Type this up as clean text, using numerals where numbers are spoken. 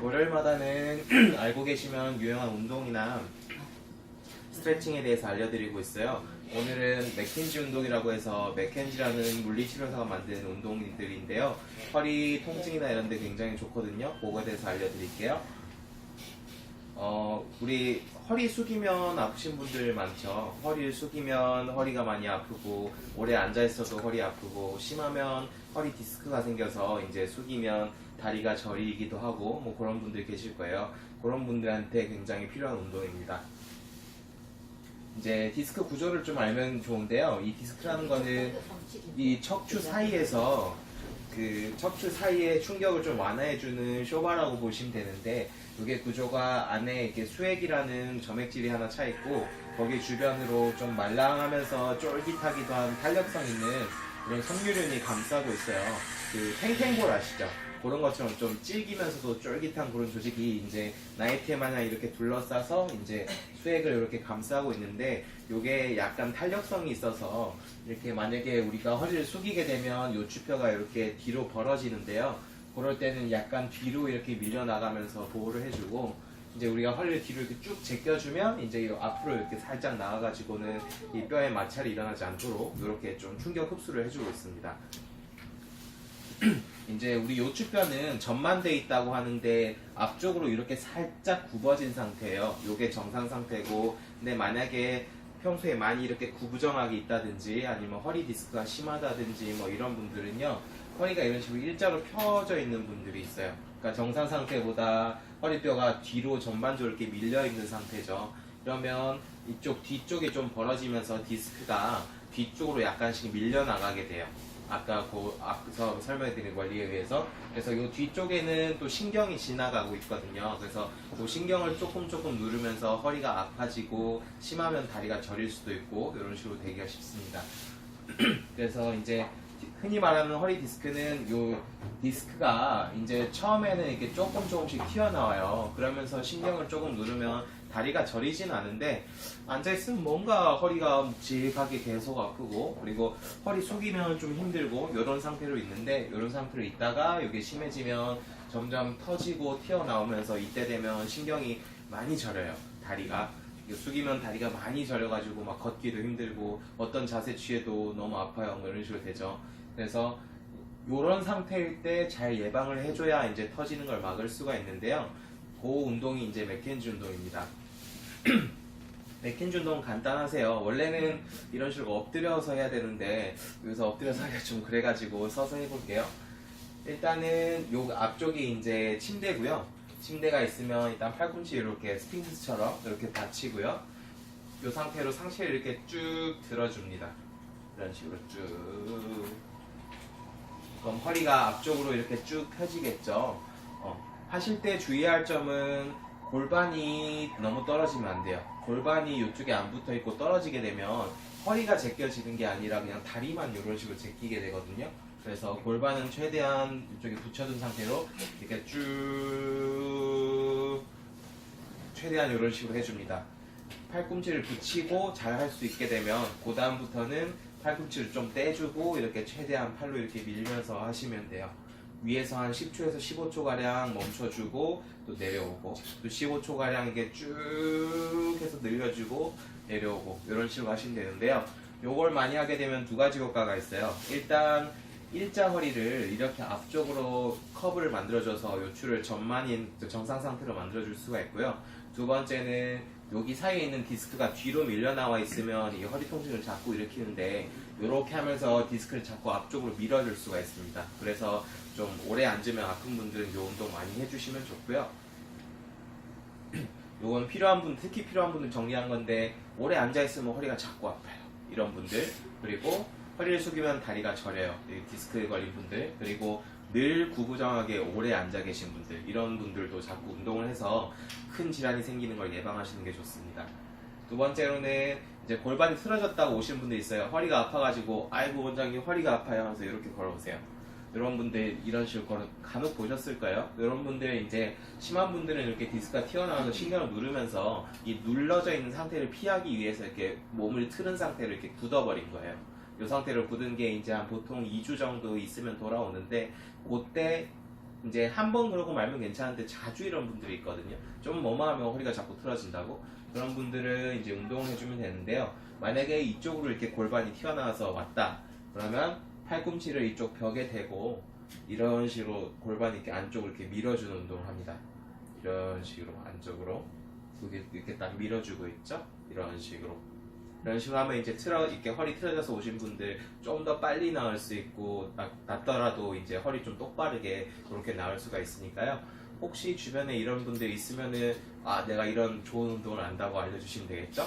월요일마다는 알고 계시면 유용한 운동이나 스트레칭에 대해서 알려드리고 있어요. 오늘은 맥켄지 운동이라고 해서 맥켄지라는 물리치료사가 만드는 운동들인데요. 허리 통증이나 이런 데 굉장히 좋거든요. 그거에 대해서 알려드릴게요. 우리 허리 숙이면 아프신 분들 많죠. 허리를 숙이면 허리가 많이 아프고, 오래 앉아있어도 허리 아프고, 심하면 허리 디스크가 생겨서 이제 숙이면 다리가 저리기도 하고, 뭐 그런 분들 계실 거예요. 그런 분들한테 굉장히 필요한 운동입니다. 이제 디스크 구조를 좀 알면 좋은데요. 이 디스크라는 거는 이 척추 사이에서 그 척추 사이에 충격을 좀 완화해주는 쇼바라고 보시면 되는데, 이게 구조가 안에 이렇게 수액이라는 점액질이 하나 차 있고, 거기 주변으로 좀 말랑하면서 쫄깃하기도 한 탄력성 있는 그런 섬유륜이 감싸고 있어요. 그 탱탱볼 아시죠? 그런 것처럼 좀 질기면서도 쫄깃한 그런 조직이 이제 나이테 마냥 이렇게 둘러싸서 이제 수액을 이렇게 감싸고 있는데, 요게 약간 탄력성이 있어서 이렇게 만약에 우리가 허리를 숙이게 되면 요추뼈가 이렇게 뒤로 벌어지는데요. 그럴 때는 약간 뒤로 이렇게 밀려나가면서 보호를 해주고, 이제 우리가 허리를 뒤로 이렇게 쭉 제껴주면 이제 앞으로 이렇게 살짝 나와가지고는 이 뼈에 마찰이 일어나지 않도록 이렇게 좀 충격 흡수를 해주고 있습니다. 이제 우리 요추뼈는 전만돼 있다고 하는데 앞쪽으로 이렇게 살짝 굽어진 상태예요. 요게 정상 상태고, 근데 만약에 평소에 많이 이렇게 구부정하게 있다든지 아니면 허리 디스크가 심하다든지 뭐 이런 분들은요, 허리가 이런 식으로 일자로 펴져 있는 분들이 있어요. 그러니까 정상 상태보다 허리뼈가 뒤로 전반적으로 이렇게 밀려 있는 상태죠. 그러면 이쪽 뒤쪽이 좀 벌어지면서 디스크가 뒤쪽으로 약간씩 밀려나가게 돼요. 아까 앞서 설명해드린 원리에 의해서. 그래서 이 뒤쪽에는 또 신경이 지나가고 있거든요. 그래서 그 신경을 조금 누르면서 허리가 아파지고, 심하면 다리가 저릴 수도 있고, 이런 식으로 되기가 쉽습니다. 그래서 이제 흔히 말하는 허리 디스크는 요 디스크가 이제 처음에는 이렇게 조금씩 튀어나와요. 그러면서 신경을 조금 누르면 다리가 저리지는 않은데, 앉아있으면 뭔가 허리가 묵직하게 계속 아프고, 그리고 허리 숙이면 좀 힘들고, 이런 상태로 있는데, 이런 상태로 있다가 이게 심해지면 점점 터지고 튀어나오면서 이때 되면 신경이 많이 저려요. 다리가 숙이면 다리가 많이 저려가지고 막 걷기도 힘들고, 어떤 자세 취해도 너무 아파요. 뭐 이런 식으로 되죠. 그래서 이런 상태일 때 잘 예방을 해줘야 이제 터지는 걸 막을 수가 있는데요. 그 운동이 이제 맥켄지 운동입니다. 맥켄지 운동은 간단하세요. 원래는 이런 식으로 엎드려서 해야 되는데, 여기서 엎드려서 하기가 좀 그래가지고 서서 해볼게요. 일단은 요 앞쪽이 이제 침대고요. 침대가 있으면 일단 팔꿈치 이렇게 스핑크스처럼 이렇게 받치고요. 이 상태로 상체를 이렇게 쭉 들어줍니다. 이런 식으로 쭉. 그럼 허리가 앞쪽으로 이렇게 쭉 펴지겠죠. 하실 때 주의할 점은 골반이 너무 떨어지면 안 돼요. 골반이 이쪽에 안 붙어 있고 떨어지게 되면 허리가 제껴지는 게 아니라 그냥 다리만 이런 식으로 제끼게 되거든요. 그래서 골반은 최대한 이쪽에 붙여둔 상태로 이렇게 쭉 최대한 이런 식으로 해줍니다. 팔꿈치를 붙이고 잘 할 수 있게 되면 그 다음부터는 팔꿈치를 좀 떼주고 이렇게 최대한 팔로 이렇게 밀면서 하시면 돼요. 위에서 한 10초에서 15초 가량 멈춰주고 또 내려오고, 또 15초 가량 이게 쭉 해서 늘려주고 내려오고, 이런 식으로 하시면 되는데요. 요걸 많이 하게 되면 두 가지 효과가 있어요. 일단 일자 허리를 이렇게 앞쪽으로 커브를 만들어줘서 요추를 전만인 정상 상태로 만들어줄 수가 있고요. 두 번째는 여기 사이에 있는 디스크가 뒤로 밀려나와 있으면 이 허리 통증을 자꾸 일으키는데, 이렇게 하면서 디스크를 자꾸 앞쪽으로 밀어줄 수가 있습니다. 그래서 좀 오래 앉으면 아픈 분들은 이 운동 많이 해주시면 좋고요. 요건 필요한 분, 특히 필요한 분들 정리한 건데, 오래 앉아있으면 허리가 자꾸 아파요. 이런 분들. 그리고 허리를 숙이면 다리가 저려요. 디스크에 걸린 분들. 그리고 늘 구부정하게 오래 앉아 계신 분들, 이런 분들도 자꾸 운동을 해서 큰 질환이 생기는 걸 예방하시는 게 좋습니다. 두 번째로는 이제 골반이 틀어졌다고 오시는 분들 있어요. 허리가 아파가지고 아이고 원장님 허리가 아파요 하면서 이렇게 걸어오세요. 이런 분들 이런 식으로 간혹 보셨을까요? 이런 분들 이제 심한 분들은 이렇게 디스크가 튀어나와서 신경을 누르면서 이 눌러져 있는 상태를 피하기 위해서 이렇게 몸을 틀은 상태로 이렇게 굳어버린 거예요. 이 상태로 굳은 게 이제 한 보통 2주 정도 있으면 돌아오는데, 그때 이제 한 번 그러고 말면 괜찮은데 자주 이런 분들이 있거든요. 좀 뭐뭐 하면 허리가 자꾸 틀어진다고. 그런 분들은 이제 운동을 해주면 되는데요. 만약에 이쪽으로 이렇게 골반이 튀어나와서 왔다. 그러면 팔꿈치를 이쪽 벽에 대고 이런 식으로 골반 이렇게 안쪽으로 이렇게 밀어주는 운동을 합니다. 이런 식으로 안쪽으로 이렇게 딱 밀어주고 있죠. 이런 식으로 하면 이제 이렇게 허리 틀어져서 오신 분들 좀 더 빨리 나을 수 있고 낫더라도 이제 허리 좀 똑바르게 그렇게 나을 수가 있으니까요. 혹시 주변에 이런 분들 있으면은 내가 이런 좋은 운동을 안다고 알려주시면 되겠죠.